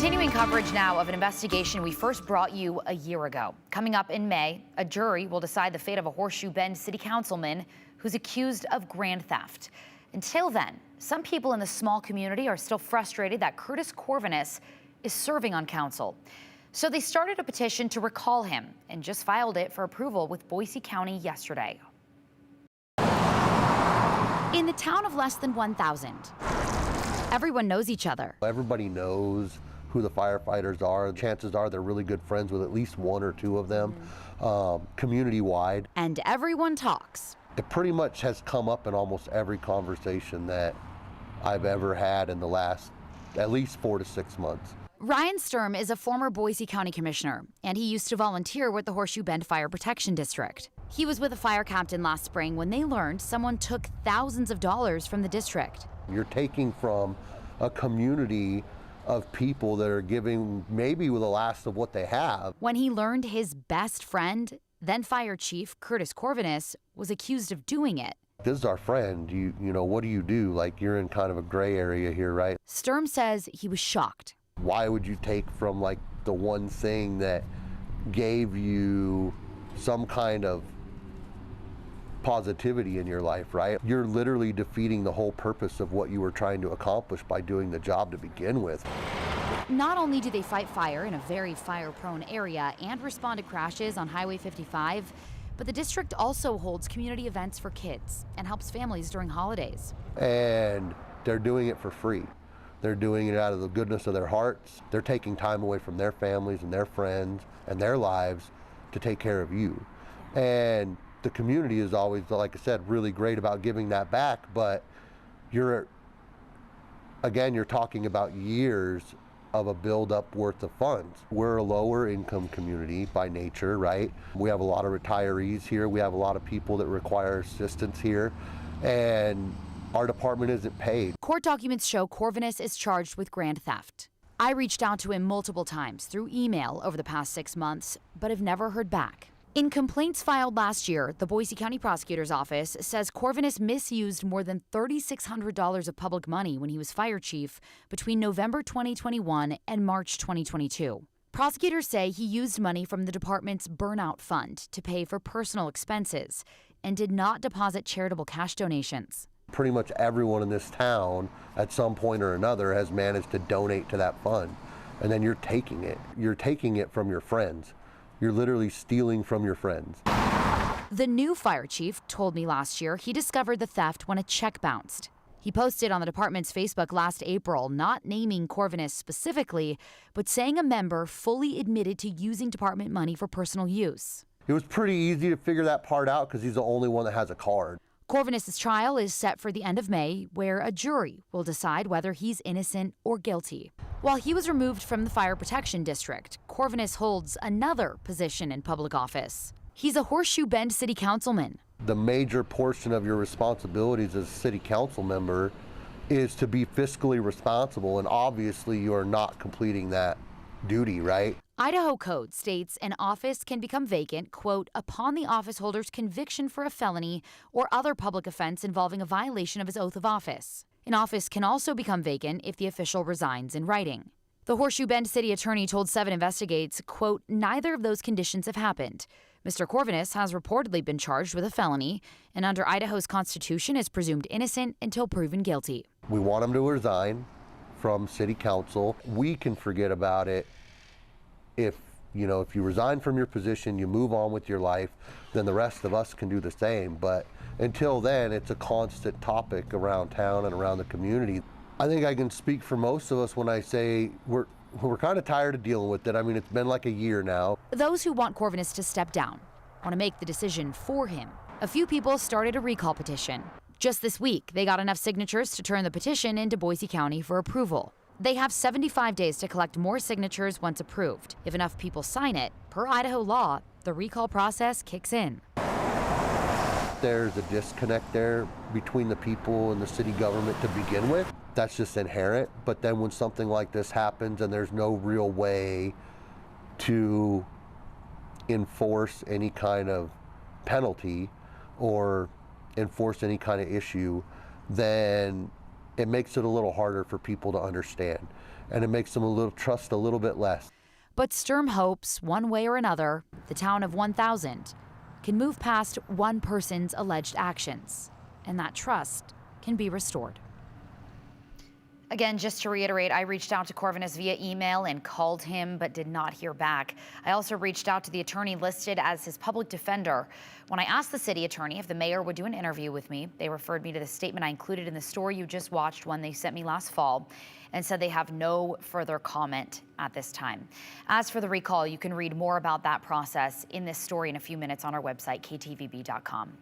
Continuing coverage now of an investigation we first brought you a year ago. Coming up in May, a jury will decide the fate of a Horseshoe Bend city councilman who's accused of grand theft. Until then, some people in the small community are still frustrated that Corvinus is serving on council. So they started a petition to recall him and just filed it for approval with Boise County yesterday. In the town of less than 1,000, everyone knows each other. Everybody knows who the firefighters are. Chances are they're really good friends with at least one or two of them, community-wide. And everyone talks. It pretty much has come up in almost every conversation that I've ever had in the last at least 4 to 6 months. Ryan Sturm is a former Boise County commissioner, and he used to volunteer with the Horseshoe Bend Fire Protection District. He was with a fire captain last spring when they learned someone took thousands of dollars from the district. You're taking from a community of people that are giving maybe the last of what they have. When he learned his best friend, then fire chief Corvinus, was accused of doing it. This is our friend. You know, what do you do? Like, you're in kind of a gray area here, right? Sturm says he was shocked. Why would you take from like the one thing that gave you some kind of positivity in your life, right? You're literally defeating the whole purpose of what you were trying to accomplish by doing the job to begin with. Not only do they fight fire in a very fire-prone area and respond to crashes on Highway 55, but the district also holds community events for kids and helps families during holidays. And they're doing it for free. They're doing it out of the goodness of their hearts. They're taking time away from their families and their friends and their lives to take care of you. And the community is always, like I said, really great about giving that back, but you're talking about years of a build-up worth of funds. We're a lower income community by nature, right? We have a lot of retirees here. We have a lot of people that require assistance here, and our department isn't paid. Court documents show Corvinus is charged with grand theft. I reached out to him multiple times through email over the past 6 months, but have never heard back. In complaints filed last year, the Boise County Prosecutor's Office says Corvinus misused more than $3,600 of public money when he was fire chief between November 2021 and March 2022. Prosecutors say he used money from the department's burnout fund to pay for personal expenses and did not deposit charitable cash donations. Pretty much everyone in this town at some point or another has managed to donate to that fund, and then you're taking it. You're taking it from your friends. You're literally stealing from your friends. The new fire chief told me last year he discovered the theft when a check bounced. He posted on the department's Facebook last April, not naming Corvinus specifically, but saying a member fully admitted to using department money for personal use. It was pretty easy to figure that part out because he's the only one that has a card. Corvinus' trial is set for the end of May, where a jury will decide whether he's innocent or guilty. While he was removed from the Fire Protection District, Corvinus holds another position in public office. He's a Horseshoe Bend city councilman. The major portion of your responsibilities as a city council member is to be fiscally responsible, and obviously you are not completing that duty, right? Idaho code states an office can become vacant, quote, upon the office holder's conviction for a felony or other public offense involving a violation of his oath of office. An office can also become vacant if the official resigns in writing. The Horseshoe Bend city attorney told 7 Investigates, quote, neither of those conditions have happened. Mr. Corvinus has reportedly been charged with a felony, and under Idaho's constitution is presumed innocent until proven guilty. We want him to resign from city council. We can forget about it. If you resign from your position, you move on with your life, then the rest of us can do the same. But until then, it's a constant topic around town and around the community. I think I can speak for most of us when I say we're kind of tired of dealing with it. I mean, it's been like a year now. Those who want Corvinus to step down want to make the decision for him. A few people started a recall petition. Just this week, they got enough signatures to turn the petition into Boise County for approval. They have 75 days to collect more signatures once approved. If enough people sign it, per Idaho law, the recall process kicks in. There's a disconnect there between the people and the city government to begin with. That's just inherent. But then when something like this happens and there's no real way to enforce any kind of penalty or enforce any kind of issue, then it makes it a little harder for people to understand. and it makes them trust a little bit less. But Sturm hopes, one way or another, the town of 1,000 can move past one person's alleged actions, and that trust can be restored. Again, just to reiterate, I reached out to Corvinus via email and called him, but did not hear back. I also reached out to the attorney listed as his public defender. When I asked the city attorney if the mayor would do an interview with me, they referred me to the statement I included in the story you just watched, one they sent me last fall, and said they have no further comment at this time. As for the recall, you can read more about that process in this story in a few minutes on our website, ktvb.com.